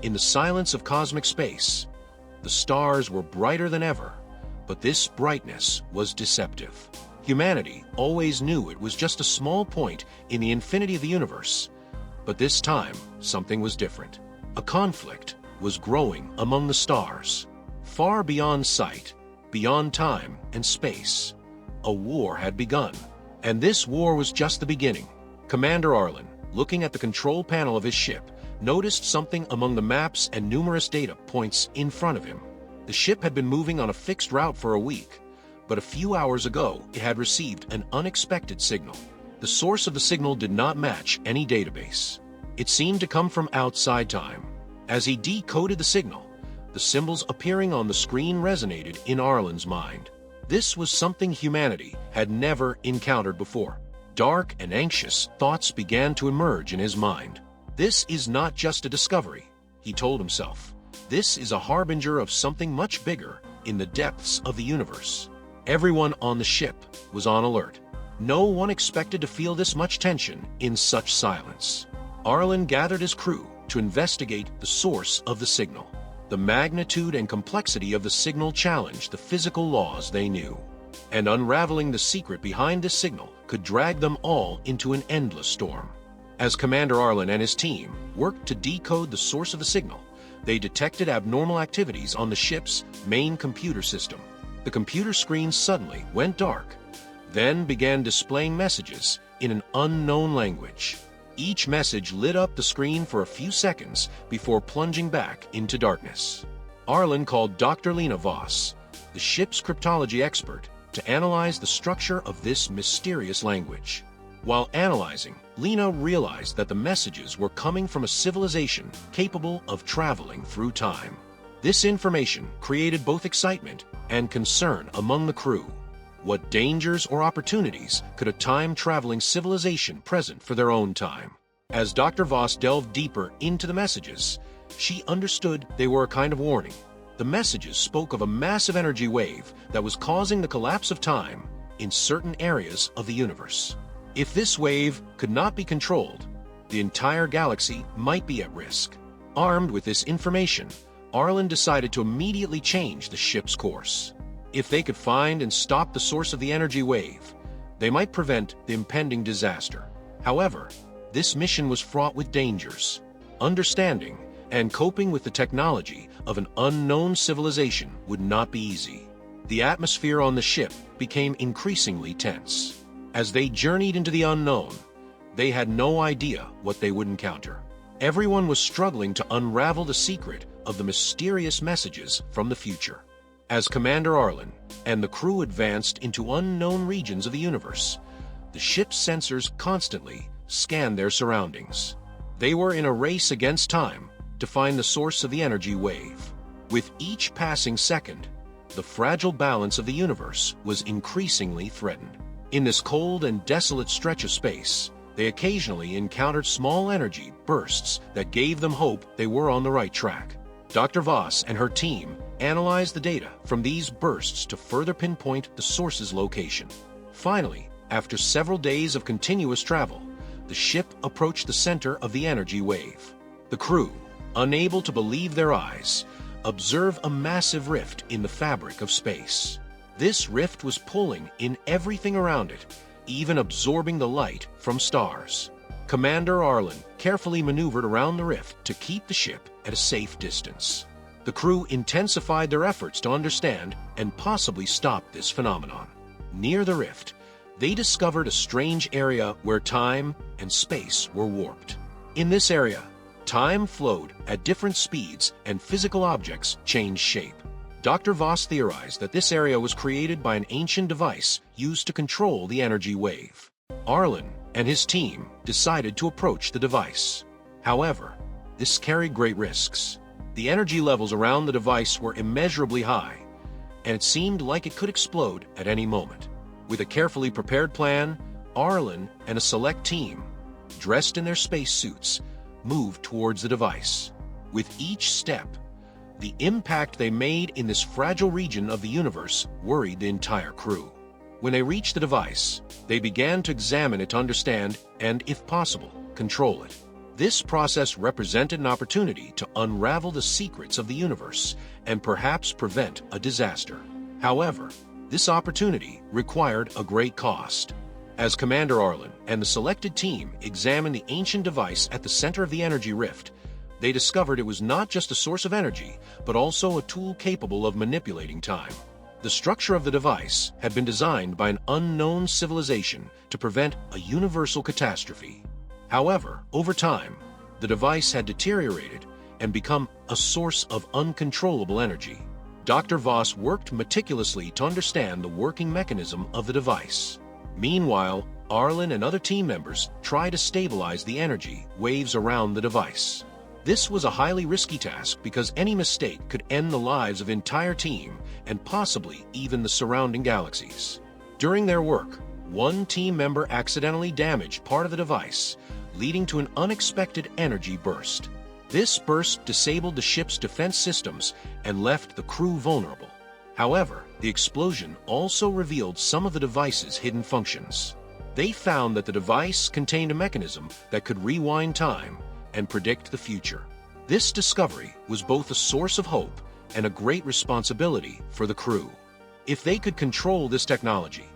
In the silence of cosmic space, the stars were brighter than ever, but this brightness was deceptive. Humanity always knew it was just a small point in the infinity of the universe, but this time something was different. A conflict was growing among the stars. Far beyond sight, beyond time and space, a war had begun. And this war was just the beginning. Commander Arlen, looking at the control panel of his ship, noticed something among the maps and numerous data points in front of him. The ship had been moving on a fixed route for a week, but a few hours ago it had received an unexpected signal. The source of the signal did not match any database. It seemed to come from outside time. As he decoded the signal, the symbols appearing on the screen resonated in Arlen's mind. This was something humanity had never encountered before. Dark and anxious thoughts began to emerge in his mind. This is not just a discovery, he told himself. This is a harbinger of something much bigger in the depths of the universe. Everyone on the ship was on alert. No one expected to feel this much tension in such silence. Arlen gathered his crew to investigate the source of the signal. The magnitude and complexity of the signal challenged the physical laws they knew, and unraveling the secret behind this signal could drag them all into an endless storm. As Commander Arlen and his team worked to decode the source of the signal, they detected abnormal activities on the ship's main computer system. The computer screen suddenly went dark, then began displaying messages in an unknown language. Each message lit up the screen for a few seconds before plunging back into darkness. Arlen called Dr. Lena Voss, the ship's cryptology expert, to analyze the structure of this mysterious language. While analyzing, Lena realized that the messages were coming from a civilization capable of traveling through time. This information created both excitement and concern among the crew. What dangers or opportunities could a time-traveling civilization present for their own time? As Dr. Voss delved deeper into the messages, she understood they were a kind of warning. The messages spoke of a massive energy wave that was causing the collapse of time in certain areas of the universe. If this wave could not be controlled, the entire galaxy might be at risk. Armed with this information, Arlen decided to immediately change the ship's course. If they could find and stop the source of the energy wave, they might prevent the impending disaster. However, this mission was fraught with dangers. Understanding and coping with the technology of an unknown civilization would not be easy. The atmosphere on the ship became increasingly tense. As they journeyed into the unknown, they had no idea what they would encounter. Everyone was struggling to unravel the secret of the mysterious messages from the future. As Commander Arlen and the crew advanced into unknown regions of the universe, the ship's sensors constantly scanned their surroundings. They were in a race against time to find the source of the energy wave. With each passing second, the fragile balance of the universe was increasingly threatened. In this cold and desolate stretch of space, they occasionally encountered small energy bursts that gave them hope they were on the right track. Dr. Voss and her team analyzed the data from these bursts to further pinpoint the source's location. Finally, after several days of continuous travel, the ship approached the center of the energy wave. The crew, unable to believe their eyes, observed a massive rift in the fabric of space. This rift was pulling in everything around it, even absorbing the light from stars. Commander Arlen carefully maneuvered around the rift to keep the ship at a safe distance. The crew intensified their efforts to understand and possibly stop this phenomenon. Near the rift, they discovered a strange area where time and space were warped. In this area, time flowed at different speeds and physical objects changed shape. Dr. Voss theorized that this area was created by an ancient device used to control the energy wave. Arlen and his team decided to approach the device. However, this carried great risks. The energy levels around the device were immeasurably high, and it seemed like it could explode at any moment. With a carefully prepared plan, Arlen and a select team, dressed in their spacesuits, moved towards the device. With each step, the impact they made in this fragile region of the universe worried the entire crew. When they reached the device, they began to examine it to understand and, if possible, control it. This process represented an opportunity to unravel the secrets of the universe and perhaps prevent a disaster. However, this opportunity required a great cost. As Commander Arlen and the selected team examined the ancient device at the center of the energy rift, they discovered it was not just a source of energy, but also a tool capable of manipulating time. The structure of the device had been designed by an unknown civilization to prevent a universal catastrophe. However, over time, the device had deteriorated and become a source of uncontrollable energy. Dr. Voss worked meticulously to understand the working mechanism of the device. Meanwhile, Arlen and other team members tried to stabilize the energy waves around the device. This was a highly risky task because any mistake could end the lives of the entire team and possibly even the surrounding galaxies. During their work, one team member accidentally damaged part of the device, leading to an unexpected energy burst. This burst disabled the ship's defense systems and left the crew vulnerable. However, the explosion also revealed some of the device's hidden functions. They found that the device contained a mechanism that could rewind time and predict the future. This discovery was both a source of hope and a great responsibility for the crew. If they could control this technology,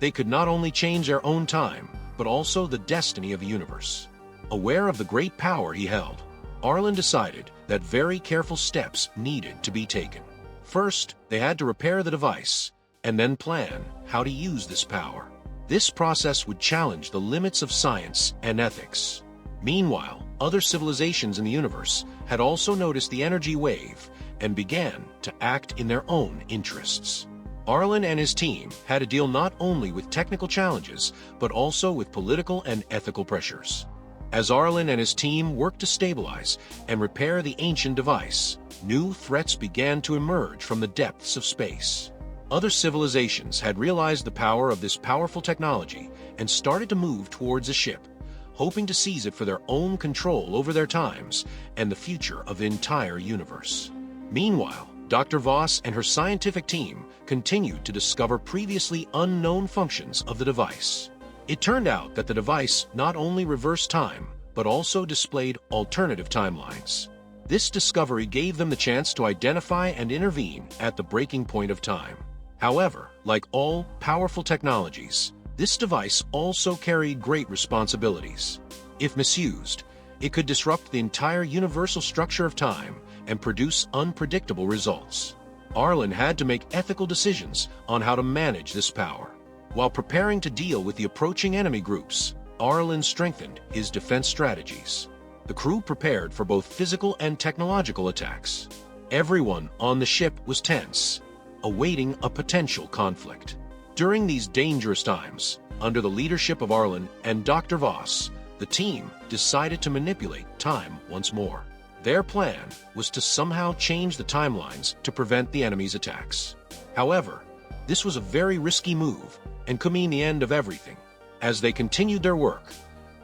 they could not only change their own time, but also the destiny of the universe. Aware of the great power he held, Arlen decided that very careful steps needed to be taken. First, they had to repair the device, and then plan how to use this power. This process would challenge the limits of science and ethics. Meanwhile, other civilizations in the universe had also noticed the energy wave and began to act in their own interests. Arlen and his team had to deal not only with technical challenges, but also with political and ethical pressures. As Arlen and his team worked to stabilize and repair the ancient device, new threats began to emerge from the depths of space. Other civilizations had realized the power of this powerful technology and started to move towards the ship, hoping to seize it for their own control over their times and the future of the entire universe. Meanwhile, Dr. Voss and her scientific team continued to discover previously unknown functions of the device. It turned out that the device not only reversed time, but also displayed alternative timelines. This discovery gave them the chance to identify and intervene at the breaking point of time. However, like all powerful technologies, this device also carried great responsibilities. If misused, it could disrupt the entire universal structure of time and produce unpredictable results. Arlen had to make ethical decisions on how to manage this power. While preparing to deal with the approaching enemy groups, Arlen strengthened his defense strategies. The crew prepared for both physical and technological attacks. Everyone on the ship was tense, awaiting a potential conflict. During these dangerous times, under the leadership of Arlen and Dr. Voss, the team decided to manipulate time once more. Their plan was to somehow change the timelines to prevent the enemy's attacks. However, this was a very risky move and could mean the end of everything. As they continued their work,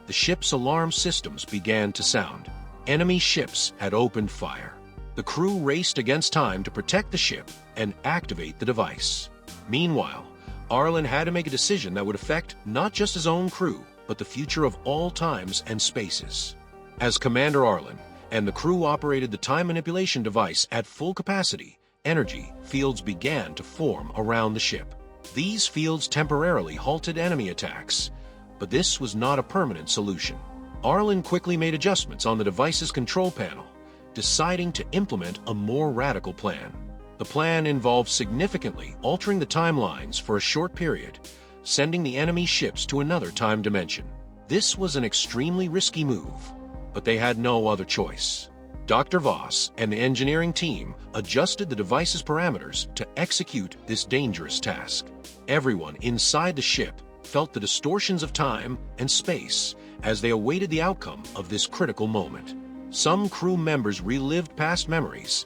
the ship's alarm systems began to sound. Enemy ships had opened fire. The crew raced against time to protect the ship and activate the device. Meanwhile, Arlen had to make a decision that would affect not just his own crew, but the future of all times and spaces. As Commander Arlen and the crew operated the time manipulation device at full capacity, energy fields began to form around the ship. These fields temporarily halted enemy attacks, but this was not a permanent solution. Arlen quickly made adjustments on the device's control panel, deciding to implement a more radical plan. The plan involved significantly altering the timelines for a short period, sending the enemy ships to another time dimension. This was an extremely risky move, but they had no other choice. Dr. Voss and the engineering team adjusted the device's parameters to execute this dangerous task. Everyone inside the ship felt the distortions of time and space as they awaited the outcome of this critical moment. Some crew members relived past memories,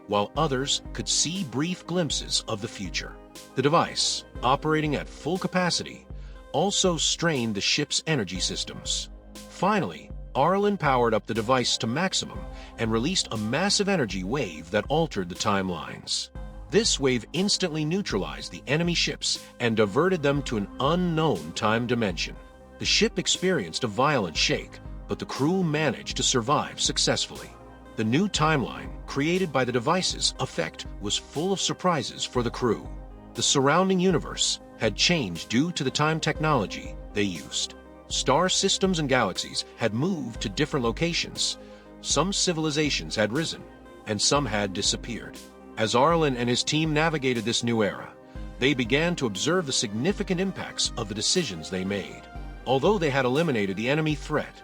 while others could see brief glimpses of the future. The device, operating at full capacity, also strained the ship's energy systems. Finally, Arlen powered up the device to maximum and released a massive energy wave that altered the timelines. This wave instantly neutralized the enemy ships and diverted them to an unknown time dimension. The ship experienced a violent shake, but the crew managed to survive successfully. The new timeline created by the device's effect was full of surprises for the crew. The surrounding universe had changed due to the time technology they used. Star systems and galaxies had moved to different locations. Some civilizations had risen, and some had disappeared. As Arlen and his team navigated this new era, they began to observe the significant impacts of the decisions they made. Although they had eliminated the enemy threat,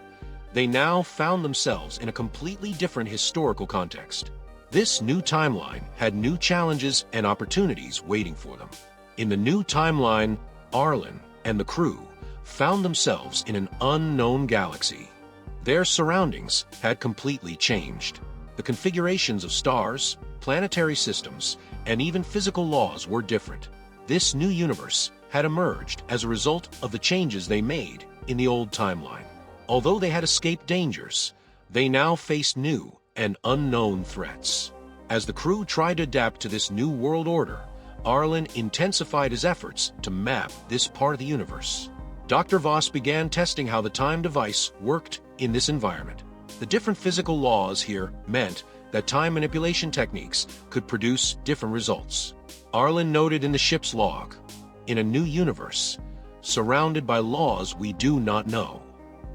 they now found themselves in a completely different historical context. This new timeline had new challenges and opportunities waiting for them. In the new timeline, Arlen and the crew found themselves in an unknown galaxy. Their surroundings had completely changed. The configurations of stars, planetary systems, and even physical laws were different. This new universe had emerged as a result of the changes they made in the old timeline. Although they had escaped dangers, they now faced new and unknown threats. As the crew tried to adapt to this new world order, Arlen intensified his efforts to map this part of the universe. Dr. Voss began testing how the time device worked in this environment. The different physical laws here meant that time manipulation techniques could produce different results. Arlen noted in the ship's log, "In a new universe, surrounded by laws we do not know.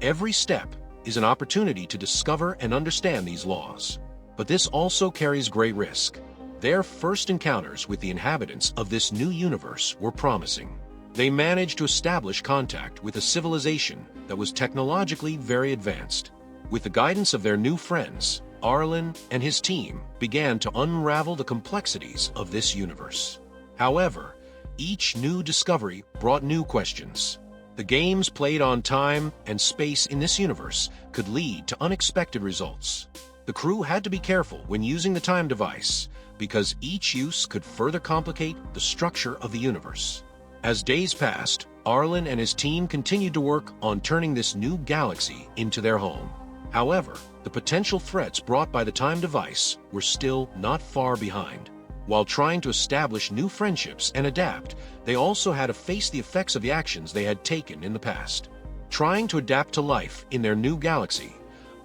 Every step is an opportunity to discover and understand these laws. But this also carries great risk." Their first encounters with the inhabitants of this new universe were promising. They managed to establish contact with a civilization that was technologically very advanced. With the guidance of their new friends, Arlen and his team began to unravel the complexities of this universe. However, each new discovery brought new questions. The games played on time and space in this universe could lead to unexpected results. The crew had to be careful when using the time device, because each use could further complicate the structure of the universe. As days passed, Arlen and his team continued to work on turning this new galaxy into their home. However, the potential threats brought by the time device were still not far behind. While trying to establish new friendships and adapt, they also had to face the effects of the actions they had taken in the past. Trying to adapt to life in their new galaxy,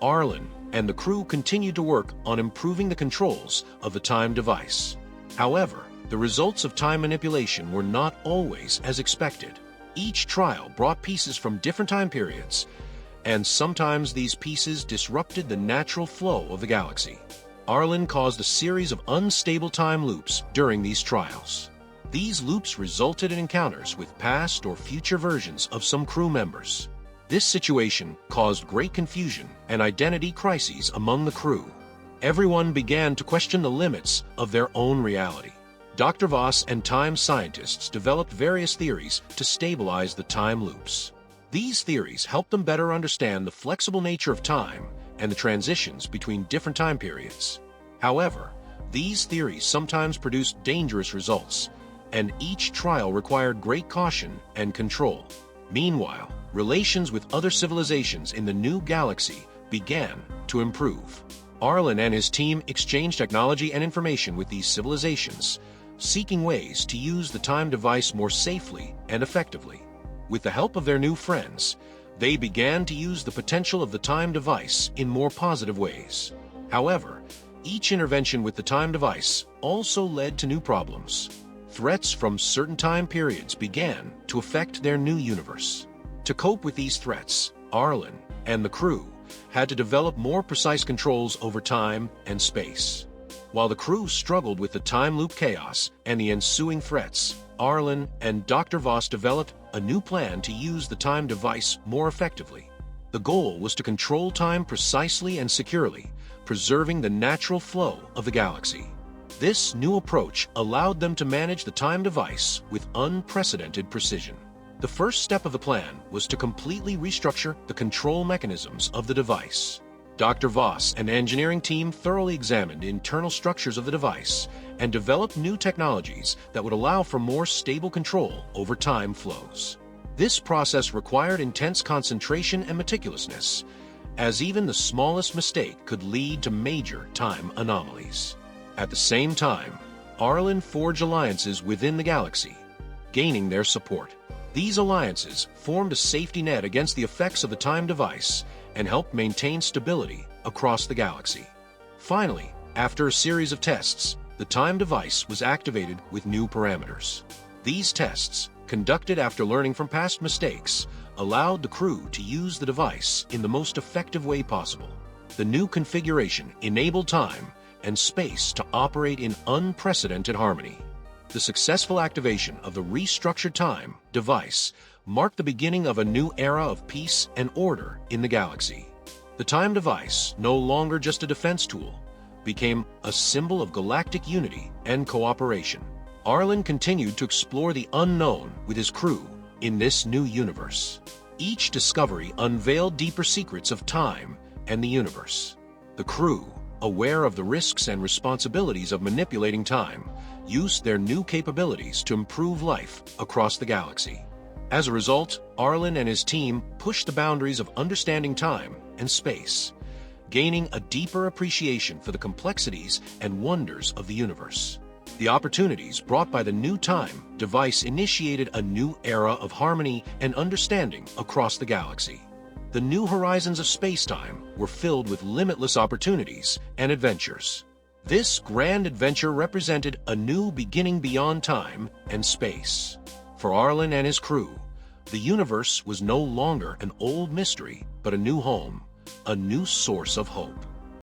Arlen and the crew continued to work on improving the controls of the time device. However, the results of time manipulation were not always as expected. Each trial brought pieces from different time periods, and sometimes these pieces disrupted the natural flow of the galaxy. Arlen caused a series of unstable time loops during these trials. These loops resulted in encounters with past or future versions of some crew members. This situation caused great confusion and identity crises among the crew. Everyone began to question the limits of their own reality. Dr. Voss and time scientists developed various theories to stabilize the time loops. These theories helped them better understand the flexible nature of time and the transitions between different time periods. However, these theories sometimes produced dangerous results, and each trial required great caution and control. Meanwhile, relations with other civilizations in the new galaxy began to improve. Arlen and his team exchanged technology and information with these civilizations, seeking ways to use the time device more safely and effectively. With the help of their new friends, they began to use the potential of the time device in more positive ways. However, each intervention with the time device also led to new problems. Threats from certain time periods began to affect their new universe. To cope with these threats, Arlen and the crew had to develop more precise controls over time and space. While the crew struggled with the time loop chaos and the ensuing threats, Arlen and Dr. Voss developed a new plan to use the time device more effectively. The goal was to control time precisely and securely, preserving the natural flow of the galaxy. This new approach allowed them to manage the time device with unprecedented precision. The first step of the plan was to completely restructure the control mechanisms of the device. Dr. Voss and the engineering team thoroughly examined internal structures of the device and developed new technologies that would allow for more stable control over time flows. This process required intense concentration and meticulousness, as even the smallest mistake could lead to major time anomalies. At the same time, Arlen forged alliances within the galaxy, gaining their support. These alliances formed a safety net against the effects of the time device and helped maintain stability across the galaxy. Finally, after a series of tests, the time device was activated with new parameters. These tests, conducted after learning from past mistakes, allowed the crew to use the device in the most effective way possible. The new configuration enabled time and space to operate in unprecedented harmony. The successful activation of the restructured time device marked the beginning of a new era of peace and order in the galaxy. The time device, no longer just a defense tool, became a symbol of galactic unity and cooperation. Arlen continued to explore the unknown with his crew in this new universe. Each discovery unveiled deeper secrets of time and the universe. The crew, aware of the risks and responsibilities of manipulating time, used their new capabilities to improve life across the galaxy. As a result, Arlen and his team pushed the boundaries of understanding time and space, gaining a deeper appreciation for the complexities and wonders of the universe. The opportunities brought by the new time device initiated a new era of harmony and understanding across the galaxy. The new horizons of space-time were filled with limitless opportunities and adventures. This grand adventure represented a new beginning beyond time and space. For Arlen and his crew, the universe was no longer an old mystery, but a new home, a new source of hope.